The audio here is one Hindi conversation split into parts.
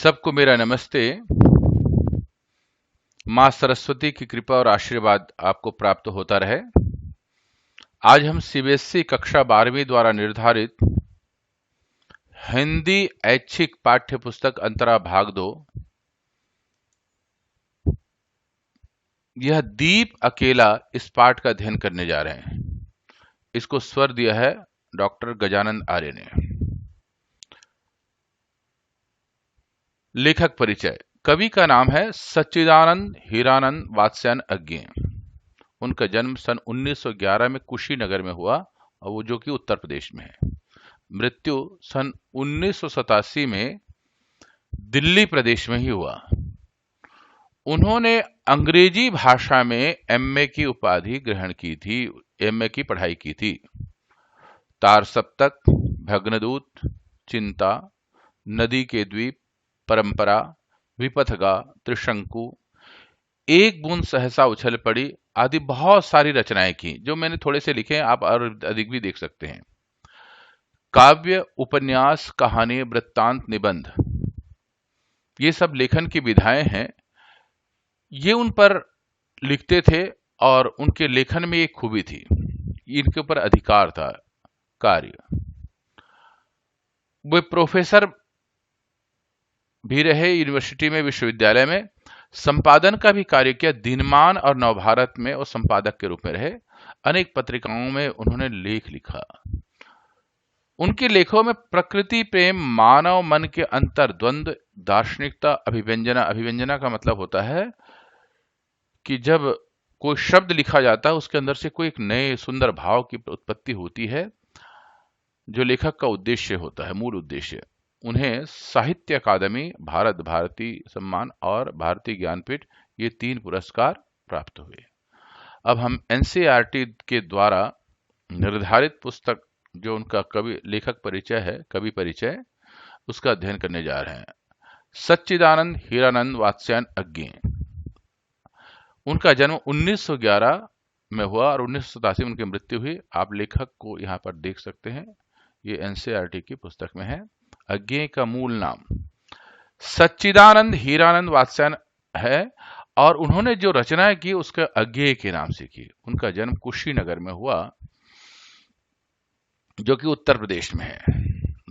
सबको मेरा नमस्ते। माँ सरस्वती की कृपा और आशीर्वाद आपको प्राप्त होता रहे। आज हम सीबीएसई कक्षा 12वीं द्वारा निर्धारित हिंदी ऐच्छिक पाठ्य पुस्तक अंतरा भाग 2, यह दीप अकेला, इस पाठ का अध्ययन करने जा रहे हैं। इसको स्वर दिया है डॉक्टर गजानंद आर्य ने। लेखक परिचय। कवि का नाम है सच्चिदानंद हीरानंद वात्स्यायन अज्ञे। उनका जन्म सन 1911 में कुशीनगर में हुआ, और वो जो कि उत्तर प्रदेश में है। मृत्यु सन 1987 में दिल्ली प्रदेश में ही हुआ। उन्होंने अंग्रेजी भाषा में एमए की उपाधि ग्रहण की थी, एमए की पढ़ाई की थी। तार सप्तक, भग्नदूत, चिंता, नदी के द्वीप, परंपरा, विपथगा, त्रिशंकु, एक बूंद सहसा उछल पड़ी आदि बहुत सारी रचनाएं की, जो मैंने थोड़े से लिखे हैं, आप और अधिक भी देख सकते हैं। काव्य, उपन्यास, कहानी, वृत्तांत, निबंध, ये सब लेखन की विधाएं हैं। ये उन पर लिखते थे और उनके लेखन में एक खूबी थी, इनके ऊपर अधिकार था, कार्य। वे प्रोफेसर भी रहे यूनिवर्सिटी में, विश्वविद्यालय में। संपादन का भी कार्य किया। दिनमान और नवभारत में वो संपादक के रूप में रहे। अनेक पत्रिकाओं में उन्होंने लेख लिखा। उनके लेखों में प्रकृति प्रेम, मानव मन के अंतर द्वंद्व, दार्शनिकता, अभिव्यंजना। अभिव्यंजना का मतलब होता है कि जब कोई शब्द लिखा जाता है उसके अंदर से कोई एक नए सुंदर भाव की उत्पत्ति होती है, जो लेखक का उद्देश्य होता है, मूल उद्देश्य। उन्हें साहित्य अकादमी, भारत भारती सम्मान और भारतीय ज्ञानपीठ, ये 3 पुरस्कार प्राप्त हुए। अब हम एनसीईआरटी के द्वारा निर्धारित पुस्तक, जो उनका कवि लेखक परिचय है, कवि परिचय, उसका अध्ययन करने जा रहे हैं। सच्चिदानंद हीरानंद वात्स्यायन अज्ञे। उनका जन्म 1911 में हुआ और 1987 में उनकी मृत्यु हुई। आप लेखक को यहाँ पर देख सकते हैं, ये एनसीईआरटी की पुस्तक में है। अज्ञे का मूल नाम सच्चिदानंद हीरानंद वात्स्यायन है, और उन्होंने जो रचनाएं की उसका अज्ञेय के नाम से की। उनका जन्म कुशीनगर में हुआ, जो कि उत्तर प्रदेश में है।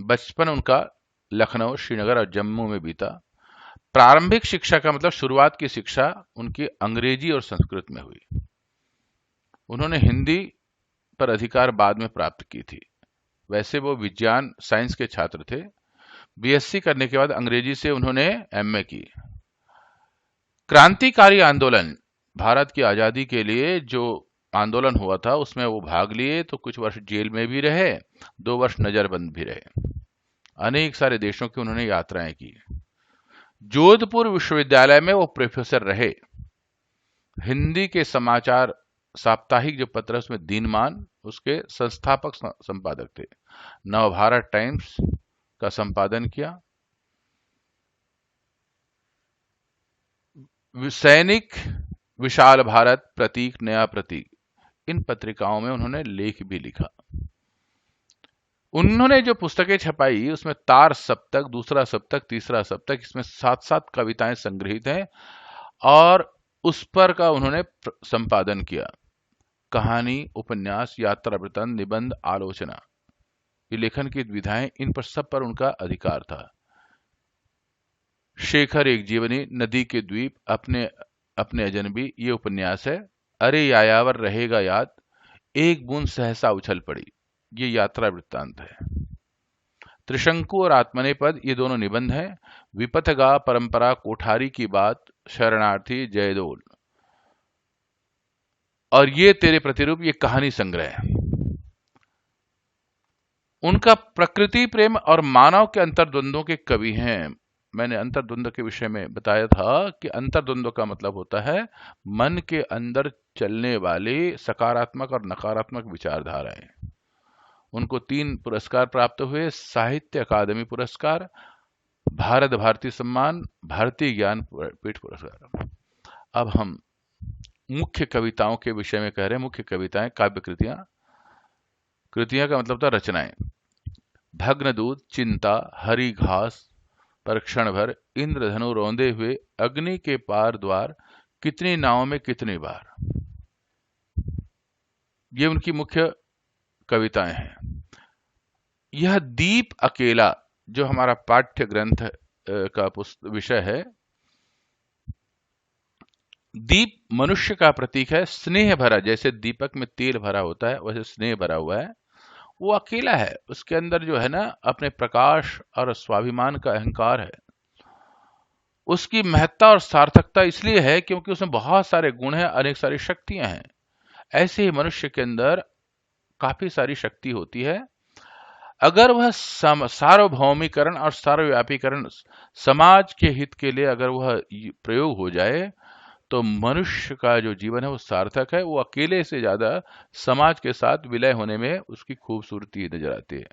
बचपन उनका लखनऊ, श्रीनगर और जम्मू में बीता। प्रारंभिक शिक्षा का मतलब शुरुआत की शिक्षा उनकी अंग्रेजी और संस्कृत में हुई। उन्होंने हिंदी पर अधिकार बाद में प्राप्त की थी। वैसे वो विज्ञान साइंस के छात्र थे। बीएससी करने के बाद अंग्रेजी से उन्होंने एमए की। क्रांतिकारी आंदोलन, भारत की आजादी के लिए जो आंदोलन हुआ था उसमें वो भाग लिए, तो कुछ वर्ष जेल में भी रहे, 2 वर्ष नजरबंद भी रहे। अनेक सारे देशों की उन्होंने यात्राएं की। जोधपुर विश्वविद्यालय में वो प्रोफेसर रहे। हिंदी के समाचार साप्ताहिक जो पत्र है उसमें दिनमान उसके संस्थापक संपादक थे। नवभारत टाइम्स का संपादन किया। सैनिक, विशाल भारत, प्रतीक, नया प्रतीक, इन पत्रिकाओं में उन्होंने लेख भी लिखा। उन्होंने जो पुस्तकें छपाई उसमें तार सप्तक, दूसरा सप्तक, तीसरा सप्तक, इसमें 7-7 कविताएं संग्रहित हैं, और उस पर का उन्होंने संपादन किया। कहानी, उपन्यास, यात्रा वृत्तांत, निबंध, आलोचना, ये लेखन की विधाएं, इन पर सब पर उनका अधिकार था। शेखर एक जीवनी, नदी के द्वीप, अपने अपने अजनबी, ये उपन्यास है। अरे यायावर रहेगा याद, एक बूंद सहसा उछल पड़ी, ये यात्रा वृत्तांत है। त्रिशंकु और आत्मनेपद, ये दोनों निबंध हैं। विपथगा, परंपरा, कोठारी की बात, शरणार्थी, जयदोल, और ये तेरे प्रतिरूप, ये कहानी संग्रह है। उनका प्रकृति प्रेम और मानव के अंतर्द्वंद्वों के कवि हैं। मैंने अंतर्द्वंद्व के विषय में बताया था कि अंतर्द्वंद्व का मतलब होता है मन के अंदर चलने वाली सकारात्मक और नकारात्मक विचारधाराएं। उनको 3 पुरस्कार प्राप्त हुए, साहित्य अकादमी पुरस्कार, भारत भारती सम्मान, भारतीय ज्ञानपीठ पुरस्कार। अब हम मुख्य कविताओं के विषय में कह रहे हैं। मुख्य कविताएं, काव्य कृतियां। कृतियां का मतलब था रचनाएं। भग्नदूत, चिंता, हरी घास, पर क्षण भर इंद्रधनु रौंदे हुए अग्नि के पार द्वार, कितनी नावों में कितनी बार। ये उनकी मुख्य कविताएं हैं। यह दीप अकेला, जो हमारा पाठ्य ग्रंथ का विषय है, दीप मनुष्य का प्रतीक है, स्नेह भरा, जैसे दीपक में तेल भरा होता है वैसे स्नेह भरा हुआ है। वो अकेला है, उसके अंदर जो है ना अपने प्रकाश और स्वाभिमान का अहंकार है। उसकी महत्ता और सार्थकता इसलिए है क्योंकि उसमें बहुत सारे गुण हैं, अनेक सारी शक्तियां हैं। ऐसे ही मनुष्य के अंदर काफी सारी शक्ति होती है। अगर वह सार्वभौमीकरण और सर्वव्यापीकरण, समाज के हित के लिए अगर वह प्रयोग हो जाए तो मनुष्य का जो जीवन है वो सार्थक है। वो अकेले से ज्यादा समाज के साथ विलय होने में उसकी खूबसूरती नजर आती है।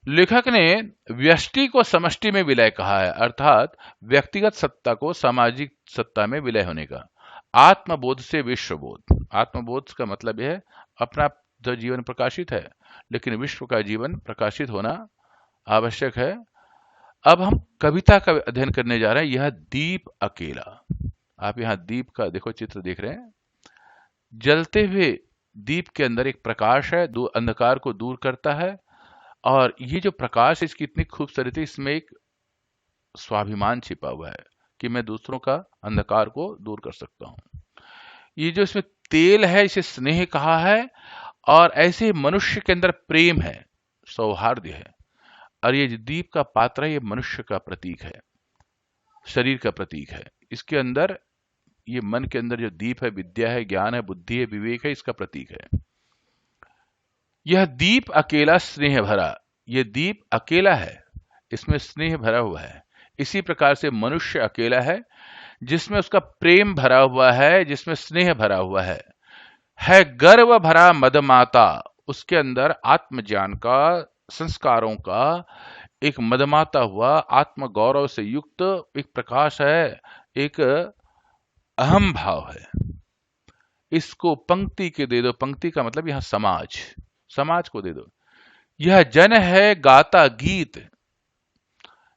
लेखक ने व्यष्टि को समष्टि में विलय कहा है, अर्थात व्यक्तिगत सत्ता को सामाजिक सत्ता में विलय होने का। आत्मबोध से विश्वबोध। आत्मबोध का मतलब यह है अपना जो जीवन प्रकाशित है, लेकिन विश्व का जीवन प्रकाशित होना आवश्यक है। अब हम कविता का अध्ययन करने जा रहे हैं। यह दीप अकेला। आप यहाँ दीप का देखो चित्र देख रहे हैं। जलते हुए दीप के अंदर एक प्रकाश है, अंधकार को दूर करता है। और ये जो प्रकाश इसकी इतनी खूबसूरती, इसमें एक स्वाभिमान छिपा हुआ है कि मैं दूसरों का अंधकार को दूर कर सकता हूं। ये जो इसमें तेल है इसे स्नेह कहा है। और ऐसे मनुष्य के अंदर प्रेम है, सौहार्द है। और ये जो दीप का पात्र है ये मनुष्य का प्रतीक है, शरीर का प्रतीक है। इसके अंदर ये मन के अंदर जो दीप है, विद्या है, ज्ञान है, बुद्धि है, विवेक है, इसका प्रतीक है। यह दीप अकेला स्नेह भरा। यह दीप अकेला है, इसमें स्नेह भरा हुआ है। इसी प्रकार से मनुष्य अकेला है जिसमें उसका प्रेम भरा हुआ है, जिसमें स्नेह भरा हुआ है गर्व भरा मदमाता। उसके अंदर आत्मज्ञान का, संस्कारों का एक मदमाता हुआ, आत्म गौरव से युक्त एक प्रकाश है, एक अहम भाव है। इसको पंक्ति के दे दो। पंक्ति का मतलब यहां समाज, समाज को दे दो। यह जन है गाता गीत,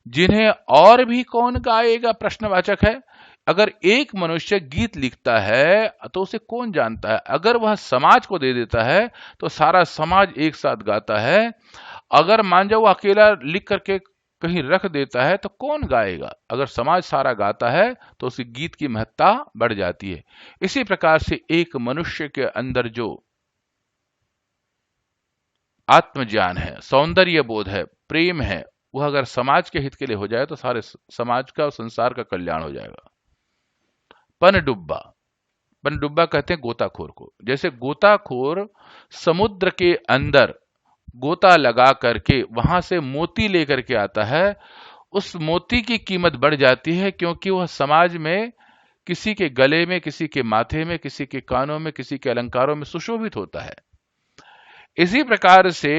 जिन्हें और भी कौन गाएगा, प्रश्नवाचक है। अगर एक मनुष्य गीत लिखता है तो उसे कौन जानता है। अगर वह समाज को दे देता है तो सारा समाज एक साथ गाता है। अगर मान जाओ वो अकेला लिख करके कहीं रख देता है तो कौन गाएगा। अगर समाज सारा गाता है तो उस गीत की महत्ता बढ़ जाती है। इसी प्रकार से एक मनुष्य के अंदर जो आत्मज्ञान है, सौंदर्य बोध है, प्रेम है, वह अगर समाज के हित के लिए हो जाए तो सारे समाज का और संसार का कल्याण हो जाएगा। पनडुब्बा। पनडुब्बा कहते हैं गोताखोर को। जैसे गोताखोर समुद्र के अंदर गोता लगा करके वहां से मोती लेकर के आता है, उस मोती की कीमत बढ़ जाती है क्योंकि वह समाज में किसी के गले में, किसी के माथे में, किसी के कानों में, किसी के अलंकारों में सुशोभित होता है। इसी प्रकार से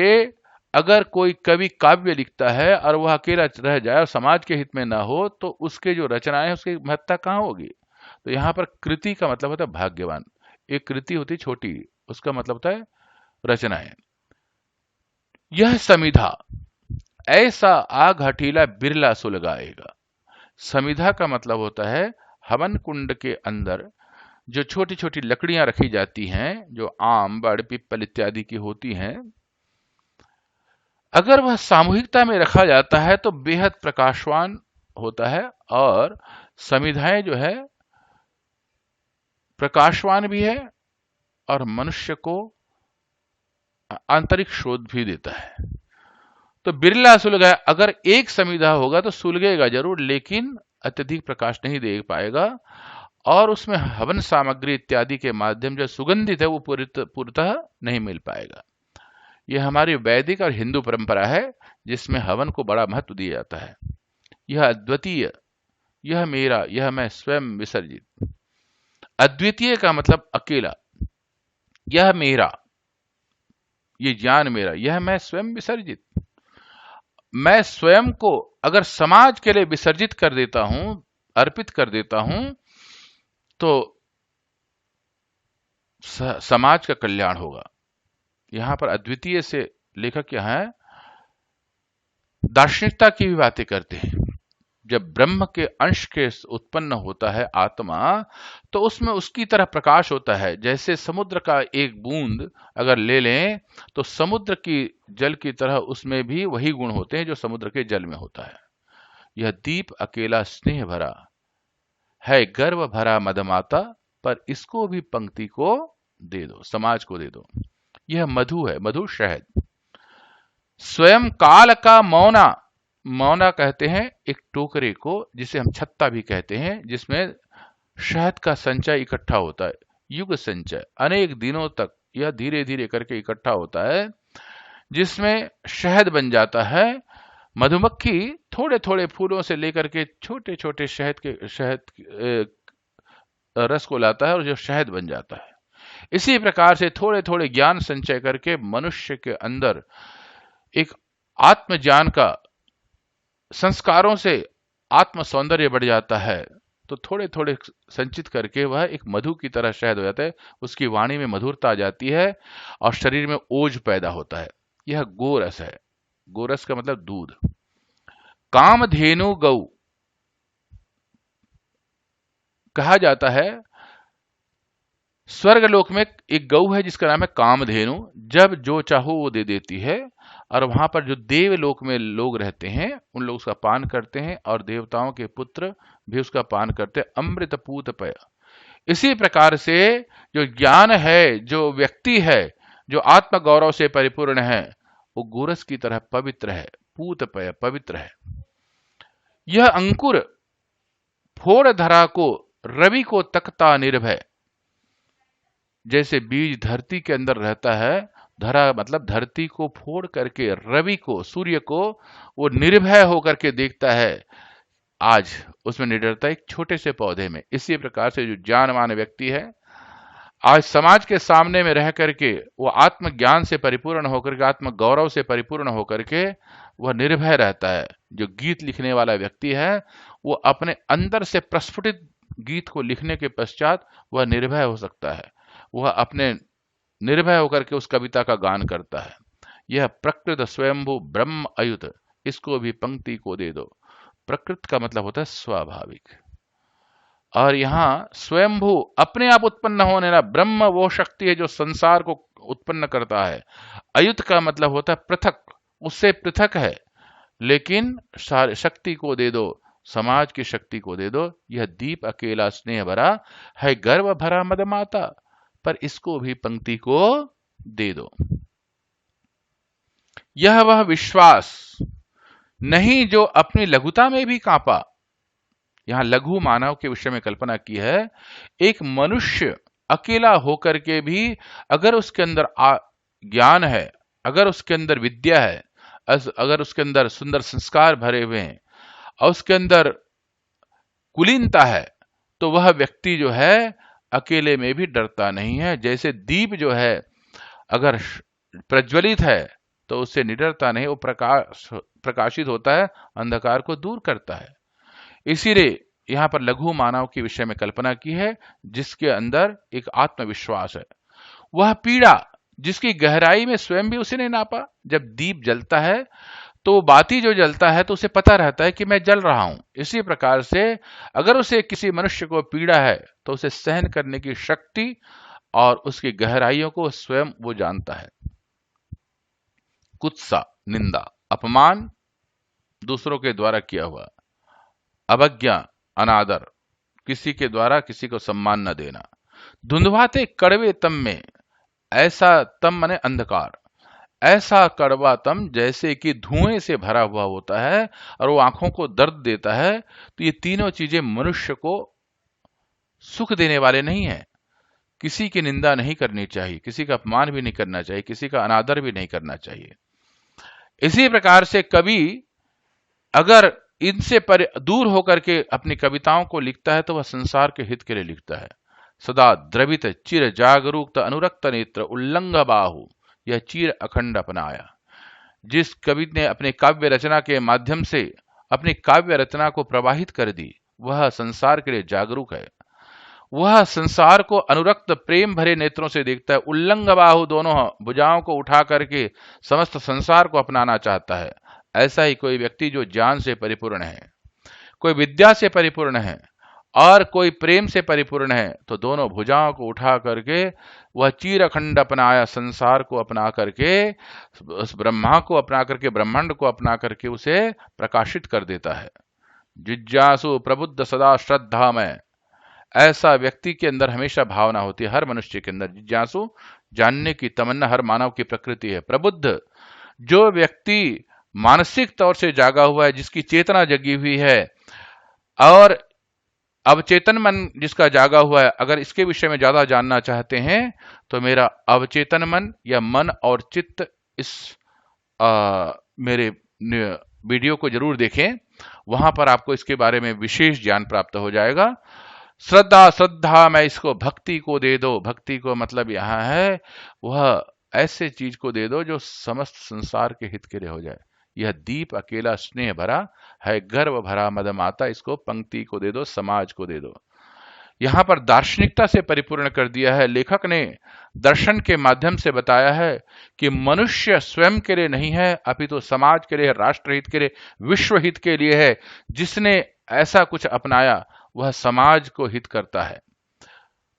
अगर कोई कवि काव्य लिखता है और वह अकेला रह जाए और समाज के हित में ना हो तो उसके जो रचनाएं हैं उसकी महत्ता कहाँ होगी। तो यहाँ पर कृति का मतलब होता है भाग्यवान। एक कृति होती छोटी, उसका मतलब होता है रचनाएं। यह समिधा, ऐसा आग हठीला बिरला सुलगाएगा। समिधा का मतलब होता है हवन कुंड के अंदर जो छोटी छोटी लकड़ियां रखी जाती हैं, जो आम, बड़, पीपल इत्यादि की होती हैं, अगर वह सामूहिकता में रखा जाता है तो बेहद प्रकाशवान होता है। और समिधाएं जो है प्रकाशवान भी है और मनुष्य को आंतरिक शोध भी देता है। तो बिरला सुलगा, अगर एक समिधा होगा तो सुलगेगा जरूर, लेकिन अत्यधिक प्रकाश नहीं दे पाएगा और उसमें हवन सामग्री इत्यादि के माध्यम जो सुगंधित है वो पूर्णतः नहीं मिल पाएगा। यह हमारी वैदिक और हिंदू परंपरा है जिसमें हवन को बड़ा महत्व दिया जाता है। यह अद्वितीय, यह मेरा, यह मैं स्वयं विसर्जित। अद्वितीय का मतलब अकेला। यह मेरा, ये ज्ञान मेरा, यह मैं स्वयं विसर्जित। मैं स्वयं को अगर समाज के लिए विसर्जित कर देता हूं, अर्पित कर देता हूं, तो समाज का कल्याण होगा। यहां पर अद्वितीय से लेखक क्या है, दार्शनिकता की भी बातें करते हैं। जब ब्रह्म के अंश के उत्पन्न होता है आत्मा, तो उसमें उसकी तरह प्रकाश होता है। जैसे समुद्र का एक बूंद अगर ले लें, तो समुद्र की जल की तरह उसमें भी वही गुण होते हैं जो समुद्र के जल में होता है। यह दीप अकेला स्नेह भरा है, गर्व भरा मदमाता, पर इसको भी पंक्ति को दे दो, समाज को दे दो। यह मधु है, मधु शहद। स्वयं काल का मौना, मौना कहते हैं एक टोकरे को, जिसे हम छत्ता भी कहते हैं, जिसमें शहद का संचय इकट्ठा होता है। युग संचय, अनेक दिनों तक यह धीरे धीरे करके इकट्ठा होता है, जिसमें शहद बन जाता है। मधुमक्खी थोड़े थोड़े फूलों से लेकर के छोटे छोटे शहद रस को लाता है और जो शहद बन जाता है। इसी प्रकार से थोड़े थोड़े ज्ञान संचय करके मनुष्य के अंदर एक आत्म ज्ञान का, संस्कारों से आत्म सौंदर्य बढ़ जाता है। तो थोड़े थोड़े संचित करके वह एक मधु की तरह शहद हो जाता है। उसकी वाणी में मधुरता आ जाती है और शरीर में ओज पैदा होता है। यह गोरस है। गोरस का मतलब दूध। कामधेनु गौ कहा जाता है। स्वर्गलोक में एक गौ है जिसका नाम है कामधेनु। जब जो चाहो वो दे देती है, और वहां पर जो देवलोक में लोग रहते हैं उन लोग उसका पान करते हैं, और देवताओं के पुत्र भी उसका पान करते हैं। अमृत पूत पय। इसी प्रकार से जो ज्ञान है, जो व्यक्ति है, जो आत्म गौरव से परिपूर्ण है, वो गोरस की तरह पवित्र है, पूत पय, पवित्र है। यह अंकुर फोड़ धरा को, रवि को तकता निर्भय। जैसे बीज धरती के अंदर रहता है, धरा मतलब धरती को फोड़ करके रवि को, सूर्य को वो निर्भय होकर के देखता है। आज उसमें निडरता एक छोटे से पौधे में। इसी प्रकार से जो ज्ञानवान व्यक्ति है, आज समाज के सामने में रह करके वो आत्मज्ञान से परिपूर्ण होकर के, आत्म गौरव से परिपूर्ण होकर के वह निर्भय रहता है। जो गीत लिखने वाला व्यक्ति है, वो अपने अंदर से प्रस्फुटित गीत को लिखने के पश्चात वह निर्भय हो सकता है। वह अपने निर्भय होकर के उस कविता का गान करता है। यह प्रकृत स्वयंभू ब्रह्म अयुत, इसको भी पंक्ति को दे दो। प्रकृत का मतलब होता है स्वाभाविक, और यहां स्वयंभू अपने आप उत्पन्न होने वाला ब्रह्म वो शक्ति है जो संसार को उत्पन्न करता है। अयुत का मतलब होता है पृथक, उससे पृथक है। लेकिन शक्ति को दे दो, समाज की शक्ति को दे दो। यह दीप अकेला स्नेह भरा है, गर्व भरा मदमाता, पर इसको भी पंक्ति को दे दो। यह वह विश्वास नहीं जो अपनी लघुता में भी कांपा। यहां लघु मानव के विषय में कल्पना की है। एक मनुष्य अकेला होकर के भी अगर उसके अंदर ज्ञान है, अगर उसके अंदर विद्या है, अगर उसके अंदर सुंदर संस्कार भरे हुए हैं और उसके अंदर कुलीनता है, तो वह व्यक्ति जो है अकेले में भी डरता नहीं है। जैसे दीप जो है अगर प्रज्वलित है तो उससे निडरता नहीं, वो प्रकाशित होता है, अंधकार को दूर करता है। इसीलिए यहां पर लघु मानव के विषय में कल्पना की है, जिसके अंदर एक आत्मविश्वास है। वह पीड़ा जिसकी गहराई में स्वयं भी उसे नहीं नापा। जब दीप जलता है तो बाती जो जलता है तो उसे पता रहता है कि मैं जल रहा हूं। इसी प्रकार से अगर उसे किसी मनुष्य को पीड़ा है तो उसे सहन करने की शक्ति और उसकी गहराइयों को स्वयं वो जानता है। कुत्सा, निंदा, अपमान, दूसरों के द्वारा किया हुआ, अवज्ञा, अनादर, किसी के द्वारा किसी को सम्मान न देना। धुंधवाते कड़वे तम में, ऐसा तम माने अंधकार, ऐसा कड़वा तम जैसे कि धुएं से भरा हुआ होता है और वो आंखों को दर्द देता है। तो ये तीनों चीजें मनुष्य को सुख देने वाले नहीं है। किसी की निंदा नहीं करनी चाहिए, किसी का अपमान भी नहीं करना चाहिए, किसी का अनादर भी नहीं करना चाहिए। इसी प्रकार से कवि अगर इनसे दूर होकर के अपनी कविताओं को लिखता है तो वह संसार के हित के लिए लिखता है। सदा द्रवित चिर जागरूक अनुरक्त नेत्र उल्लंघ बाहु, यह चीर अखंड अपनाया। जिस कवि ने अपने काव्य रचना के माध्यम से अपनी काव्य रचना को प्रवाहित कर दी, वह संसार के लिए जागरूक है। वह संसार को अनुरक्त प्रेम भरे नेत्रों से देखता है। उल्लंघ बाहु, दोनों भुजाओं को उठा करके समस्त संसार को अपनाना चाहता है। ऐसा ही कोई व्यक्ति जो ज्ञान से परिपूर्ण है, कोई विद्या से परिपूर्ण है और कोई प्रेम से परिपूर्ण है, तो दोनों भुजाओं को उठा करके वह चीरखंड अपनाया संसार को अपना करके, उस ब्रह्मा को अपना करके, ब्रह्मांड को अपना करके उसे प्रकाशित कर देता है। जिज्ञासु प्रबुद्ध सदा श्रद्धा में, ऐसा व्यक्ति के अंदर हमेशा भावना होती है, हर मनुष्य के अंदर जिज्ञासु, जानने की तमन्ना हर मानव की प्रकृति है। प्रबुद्ध, जो व्यक्ति मानसिक तौर से जागा हुआ है, जिसकी चेतना जगी हुई है, और अवचेतन मन जिसका जागा हुआ है, अगर इसके विषय में ज्यादा जानना चाहते हैं तो मेरा अवचेतन मन या मन और चित्त इस मेरे वीडियो को जरूर देखें, वहां पर आपको इसके बारे में विशेष ज्ञान प्राप्त हो जाएगा। श्रद्धा, श्रद्धा में इसको भक्ति को दे दो। भक्ति को मतलब यहां है वह ऐसे चीज को दे दो जो समस्त संसार के हित के लिए हो जाए। यह दीप अकेला स्नेह भरा है, गर्व भरा मदमाता, इसको पंक्ति को दे दो, समाज को दे दो। यहां पर दार्शनिकता से परिपूर्ण कर दिया है। लेखक ने दर्शन के माध्यम से बताया है कि मनुष्य स्वयं के लिए नहीं है, अपितु तो समाज के लिए, राष्ट्रहित के लिए, विश्व हित के लिए है। जिसने ऐसा कुछ अपनाया वह समाज को हित करता है।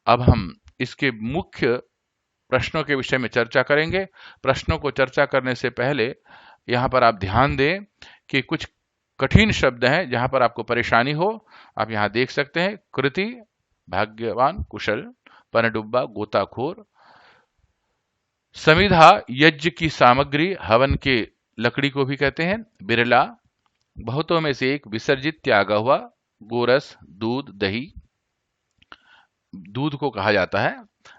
अब हम इसके मुख्य प्रश्नों के विषय में चर्चा करेंगे। प्रश्नों को चर्चा करने से पहले यहां पर आप ध्यान दें कि कुछ कठिन शब्द हैं जहां पर आपको परेशानी हो। आप यहां देख सकते हैं, कृति, भाग्यवान, कुशल, पनडुब्बा, गोताखोर, समिधा, यज्ञ की सामग्री, हवन के लकड़ी को भी कहते हैं, बिरला, बहुतों में से एक, विसर्जित, त्यागा हुआ, गोरस, दूध, दही, दूध को कहा जाता है,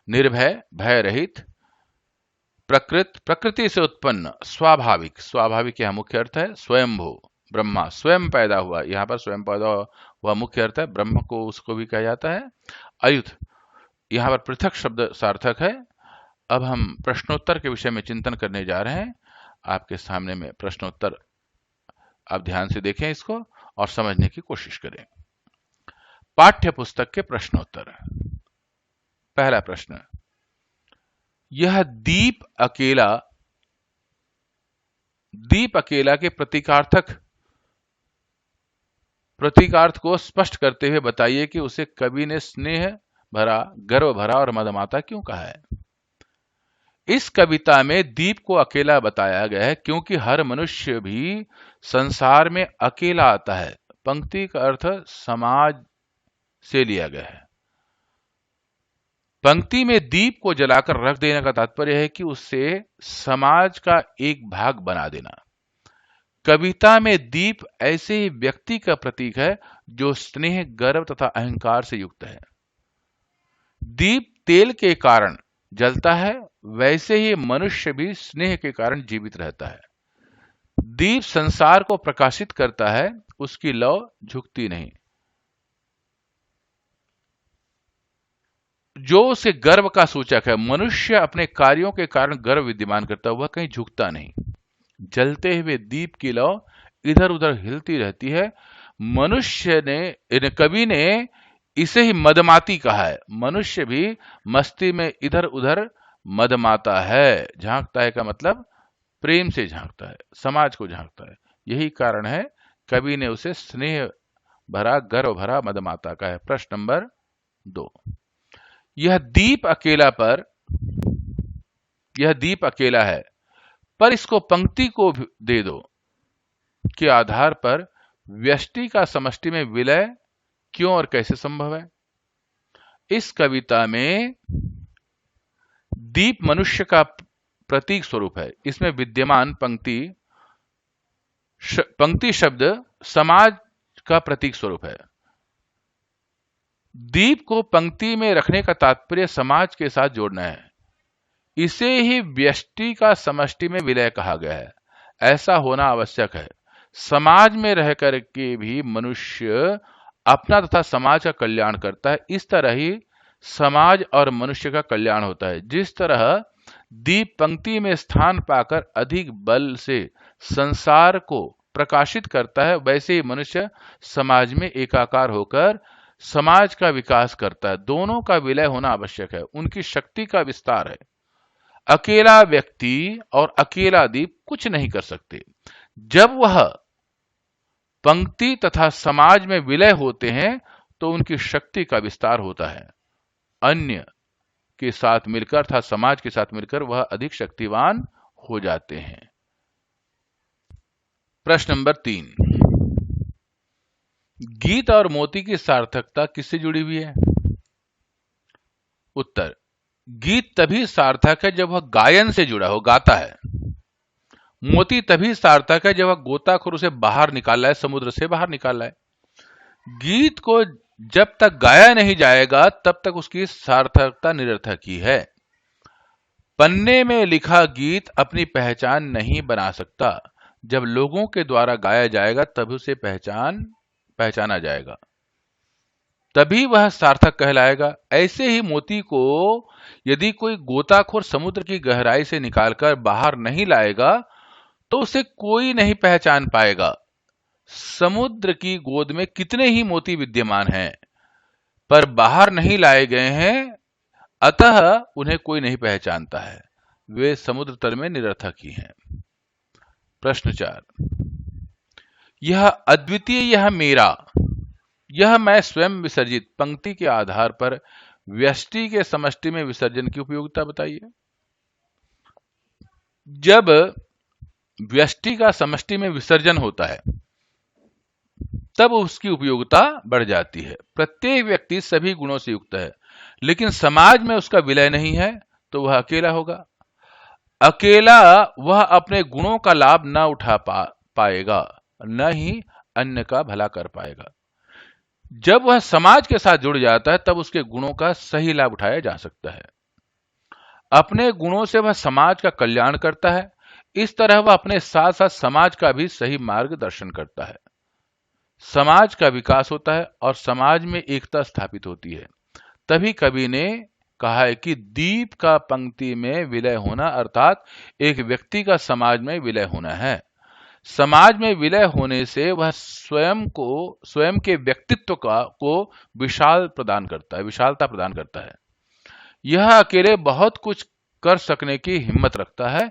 निर्भय, भय रहित, प्रकृत, प्रकृति से उत्पन्न, स्वाभाविक, स्वाभाविक यह मुख्य अर्थ है, स्वयंभू, ब्रह्मा, स्वयं पैदा हुआ, यहां पर स्वयं पैदा हुआ मुख्य अर्थ है, ब्रह्म को उसको भी कहा जाता है। अयुत, यहां पर पृथक शब्द सार्थक है। अब हम प्रश्नोत्तर के विषय में चिंतन करने जा रहे हैं। आपके सामने में प्रश्नोत्तर, आप ध्यान से देखें इसको और समझने की कोशिश करें। पाठ्य पुस्तक के प्रश्नोत्तर। पहला प्रश्न, यह दीप अकेला के प्रतीकार्थ को स्पष्ट करते हुए बताइए कि उसे कवि ने स्नेह भरा, गर्व भरा और मदमाता क्यों कहा है। इस कविता में दीप को अकेला बताया गया है क्योंकि हर मनुष्य भी संसार में अकेला आता है। पंक्ति का अर्थ समाज से लिया गया है। पंक्ति में दीप को जलाकर रख देने का तात्पर्य है कि उससे समाज का एक भाग बना देना। कविता में दीप ऐसे ही व्यक्ति का प्रतीक है जो स्नेह, गर्व तथा अहंकार से युक्त है। दीप तेल के कारण जलता है, वैसे ही मनुष्य भी स्नेह के कारण जीवित रहता है। दीप संसार को प्रकाशित करता है, उसकी लौ झुकती नहीं। जो उसे गर्व का सूचक है, मनुष्य अपने कार्यों के कारण गर्व विद्यमान करता है, वह कहीं झुकता नहीं। जलते हुए दीप की लौ इधर उधर हिलती रहती है। कवि ने इसे ही मदमाती कहा है। मनुष्य भी मस्ती में इधर उधर मदमाता है। झांकता है का मतलब प्रेम से झांकता है, समाज को झांकता है। यही कारण है कवि ने उसे स्नेह भरा, गर्व भरा मदमाता कहा है। प्रश्न नंबर 2, यह दीप अकेला है पर इसको पंक्ति को दे दो के आधार पर व्यष्टि का समष्टि में विलय क्यों और कैसे संभव है। इस कविता में दीप मनुष्य का प्रतीक स्वरूप है। इसमें विद्यमान पंक्ति शब्द समाज का प्रतीक स्वरूप है। दीप को पंक्ति में रखने का तात्पर्य समाज के साथ जोड़ना है। इसे ही व्यष्टि का समष्टि में विलय कहा गया है। ऐसा होना आवश्यक है। समाज में रह करके भी मनुष्य अपना तथा समाज का कल्याण करता है। इस तरह ही समाज और मनुष्य का कल्याण होता है। जिस तरह दीप पंक्ति में स्थान पाकर अधिक बल से संसार को प्रकाशित करता है, वैसे ही मनुष्य समाज में एकाकार होकर समाज का विकास करता है। दोनों का विलय होना आवश्यक है, उनकी शक्ति का विस्तार है। अकेला व्यक्ति और अकेला दीप कुछ नहीं कर सकते। जब वह पंक्ति तथा समाज में विलय होते हैं तो उनकी शक्ति का विस्तार होता है। अन्य के साथ मिलकर अर्थात समाज के साथ मिलकर वह अधिक शक्तिवान हो जाते हैं। प्रश्न नंबर 3, गीत और मोती की सार्थकता किससे जुड़ी हुई है? उत्तर, गीत तभी सार्थक है जब वह गायन से जुड़ा हो, गाता है। मोती तभी सार्थक है जब वह गोताखोर उसे बाहर निकाला है, समुद्र से बाहर निकाला है। गीत को जब तक गाया नहीं जाएगा तब तक उसकी सार्थकता निरर्थक ही है। पन्ने में लिखा गीत अपनी पहचान नहीं बना सकता, जब लोगों के द्वारा गाया जाएगा तभी उसे पहचाना जाएगा, तभी वह सार्थक कहलाएगा। ऐसे ही मोती को यदि कोई गोताखोर समुद्र की गहराई से निकालकर बाहर नहीं लाएगा तो उसे कोई नहीं पहचान पाएगा। समुद्र की गोद में कितने ही मोती विद्यमान हैं पर बाहर नहीं लाए गए हैं, अतः उन्हें कोई नहीं पहचानता है, वे समुद्र तल में निरर्थक ही हैं। प्रश्न 4, यह अद्वितीय, यह मेरा, यह मैं स्वयं विसर्जित पंक्ति के आधार पर व्यष्टि के समष्टि में विसर्जन की उपयोगिता बताइए। जब व्यष्टि का समष्टि में विसर्जन होता है तब उसकी उपयोगिता बढ़ जाती है। प्रत्येक व्यक्ति सभी गुणों से युक्त है, लेकिन समाज में उसका विलय नहीं है तो वह अकेला होगा। अकेला वह अपने गुणों का लाभ न उठा पाएगा, न ही अन्य का भला कर पाएगा। जब वह समाज के साथ जुड़ जाता है तब उसके गुणों का सही लाभ उठाया जा सकता है। अपने गुणों से वह समाज का कल्याण करता है, इस तरह वह अपने साथ साथ समाज का भी सही मार्गदर्शन करता है। समाज का विकास होता है और समाज में एकता स्थापित होती है। तभी कवि ने कहा है कि दीप का पंक्ति में विलय होना अर्थात एक व्यक्ति का समाज में विलय होना है। समाज में विलय होने से वह स्वयं के व्यक्तित्व को विशालता प्रदान करता है। यह अकेले बहुत कुछ कर सकने की हिम्मत रखता है,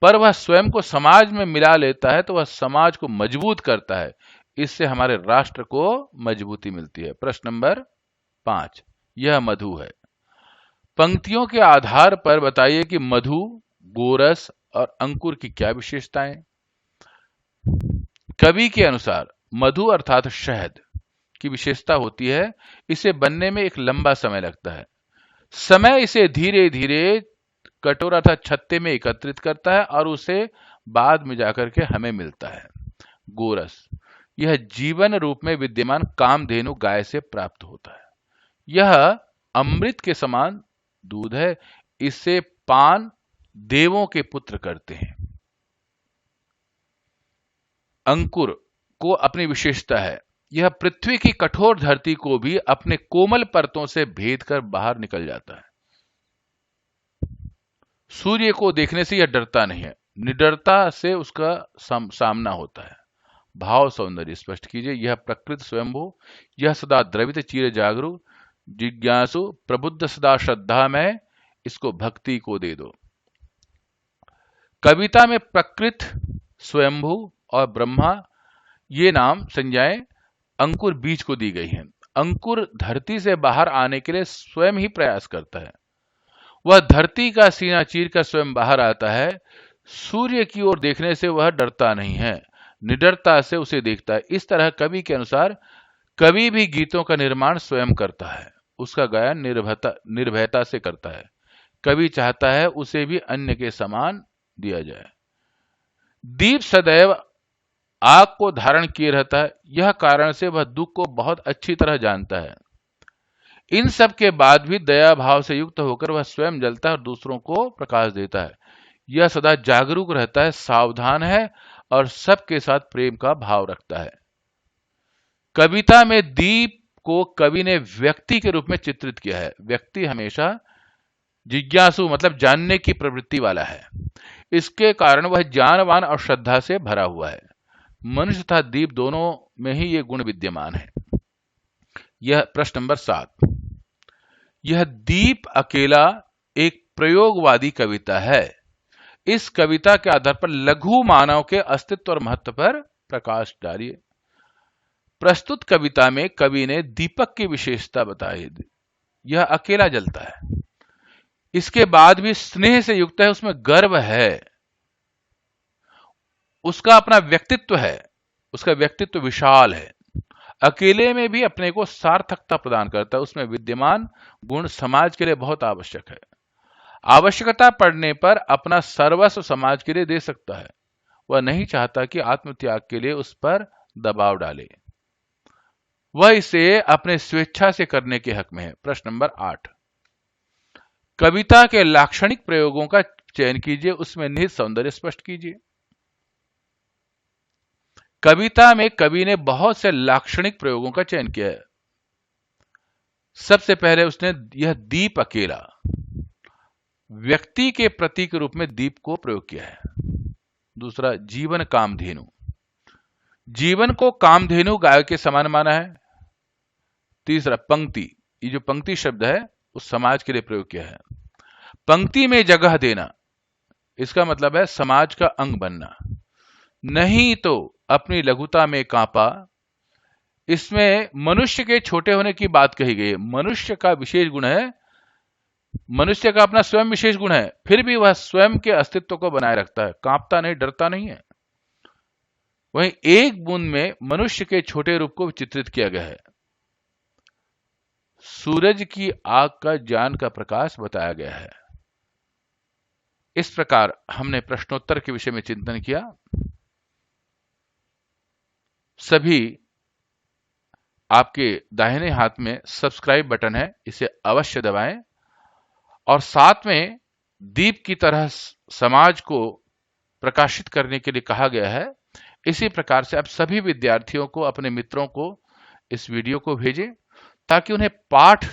पर वह स्वयं को समाज में मिला लेता है तो वह समाज को मजबूत करता है। इससे हमारे राष्ट्र को मजबूती मिलती है। प्रश्न नंबर 5, यह मधु है। पंक्तियों के आधार पर बताइए कि मधु, गोरस और अंकुर की क्या विशेषताएं। कवि के अनुसार मधु अर्थात शहद की विशेषता होती है, इसे बनने में एक लंबा समय लगता है। समय इसे धीरे धीरे कटोरा अर्थात छत्ते में एकत्रित करता है और उसे बाद में जाकर के हमें मिलता है। गोरस, यह जीवन रूप में विद्यमान कामधेनु गाय से प्राप्त होता है। यह अमृत के समान दूध है, इससे पान देवों के पुत्र करते हैं। अंकुर को अपनी विशेषता है, यह पृथ्वी की कठोर धरती को भी अपने कोमल परतों से भेद कर बाहर निकल जाता है। सूर्य को देखने से यह डरता नहीं है, निडरता से उसका सामना होता है। भाव सौंदर्य स्पष्ट कीजिए। यह प्रकृत स्वयंभू, यह सदा द्रवित चिर जागरूक, जिज्ञासु प्रबुद्ध सदा श्रद्धा में, इसको भक्ति को दे दो। कविता में प्रकृत, स्वयंभू और ब्रह्मा ये नाम संज्ञाएं अंकुर बीज को दी गई हैं। अंकुर धरती से बाहर आने के लिए स्वयं ही प्रयास करता है, वह धरती का सीना चीरकर स्वयं बाहर आता है। सूर्य की ओर देखने से वह डरता नहीं है, निडरता से उसे देखता है। इस तरह कवि के अनुसार कवि भी गीतों का निर्माण स्वयं करता है, उसका गायन निर्भयता से करता है। कवि चाहता है उसे भी अन्य के समान दिया जाए। दीप सदैव आग को धारण किए रहता है, यह कारण से वह दुख को बहुत अच्छी तरह जानता है। इन सब के बाद भी दया भाव से युक्त होकर वह स्वयं जलता है और दूसरों को प्रकाश देता है। यह सदा जागरूक रहता है, सावधान है और सबके साथ प्रेम का भाव रखता है। कविता में दीप को कवि ने व्यक्ति के रूप में चित्रित किया है। व्यक्ति हमेशा जिज्ञासु मतलब जानने की प्रवृत्ति वाला है, इसके कारण वह ज्ञानवान और श्रद्धा से भरा हुआ है। मनुष्य तथा दीप दोनों में ही ये गुण विद्यमान है। यह प्रश्न नंबर 7, यह दीप अकेला एक प्रयोगवादी कविता है। इस कविता के आधार पर लघु मानव के अस्तित्व और महत्व पर प्रकाश डालिए। प्रस्तुत कविता में कवि ने दीपक की विशेषता बताई। यह अकेला जलता है, इसके बाद भी स्नेह से युक्त है, उसमें गर्व है, उसका अपना व्यक्तित्व है, उसका व्यक्तित्व विशाल है, अकेले में भी अपने को सार्थकता प्रदान करता है, उसमें विद्यमान गुण समाज के लिए बहुत आवश्यक है। आवश्यकता पड़ने पर अपना सर्वस्व समाज के लिए दे सकता है। वह नहीं चाहता कि आत्मत्याग के लिए उस पर दबाव डाले, वह इसे अपने स्वेच्छा से करने के हक में है। प्रश्न नंबर 8, कविता के लाक्षणिक प्रयोगों का चयन कीजिए, उसमें निहित सौंदर्य स्पष्ट कीजिए। कविता में कवि ने बहुत से लाक्षणिक प्रयोगों का चयन किया है। सबसे पहले उसने यह दीप अकेला, व्यक्ति के प्रतीक के रूप में दीप को प्रयोग किया है। दूसरा, जीवन कामधेनु, जीवन को कामधेनु गाय के समान माना है। तीसरा, पंक्ति, ये जो पंक्ति शब्द है उस समाज के लिए प्रयोग किया है। पंक्ति में जगह देना, इसका मतलब है समाज का अंग बनना। नहीं तो अपनी लघुता में कांपा, इसमें मनुष्य के छोटे होने की बात कही गई है। मनुष्य का विशेष गुण है, मनुष्य का अपना स्वयं विशेष गुण है, फिर भी वह स्वयं के अस्तित्व को बनाए रखता है, कांपता नहीं, डरता नहीं है। वहीं एक बूंद में मनुष्य के छोटे रूप को चित्रित किया गया है। सूरज की आग का ज्ञान का प्रकाश बताया गया है। इस प्रकार हमने प्रश्नोत्तर के विषय में चिंतन किया। सभी, आपके दाहिने हाथ में सब्सक्राइब बटन है, इसे अवश्य दबाएं और साथ में दीप की तरह समाज को प्रकाशित करने के लिए कहा गया है। इसी प्रकार से आप सभी विद्यार्थियों को, अपने मित्रों को इस वीडियो को भेजें ताकि उन्हें पाठ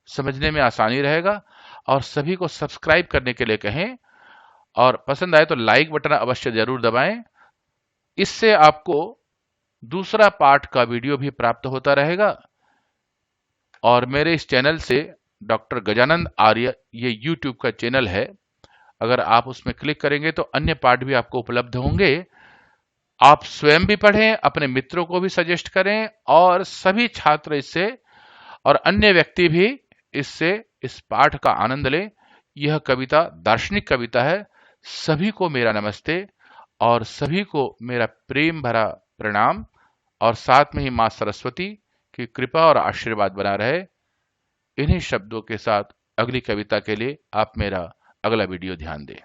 समझने में आसानी रहेगा, और सभी को सब्सक्राइब करने के लिए कहें, और पसंद आए तो लाइक बटन अवश्य जरूर दबाएं। इससे आपको दूसरा पाठ का वीडियो भी प्राप्त होता रहेगा। और मेरे इस चैनल से, डॉक्टर गजानंद आर्य, ये यूट्यूब का चैनल है, अगर आप उसमें क्लिक करेंगे तो अन्य पाठ भी आपको उपलब्ध होंगे। आप स्वयं भी पढ़ें, अपने मित्रों को भी सजेस्ट करें, और सभी छात्र इससे और अन्य व्यक्ति भी इससे, इस पाठ का आनंद लें। यह कविता दार्शनिक कविता है। सभी को मेरा नमस्ते और सभी को मेरा प्रेम भरा प्रणाम, और साथ में ही मां सरस्वती की कृपा और आशीर्वाद बना रहे। इन्हीं शब्दों के साथ अगली कविता के लिए आप मेरा अगला वीडियो ध्यान दें।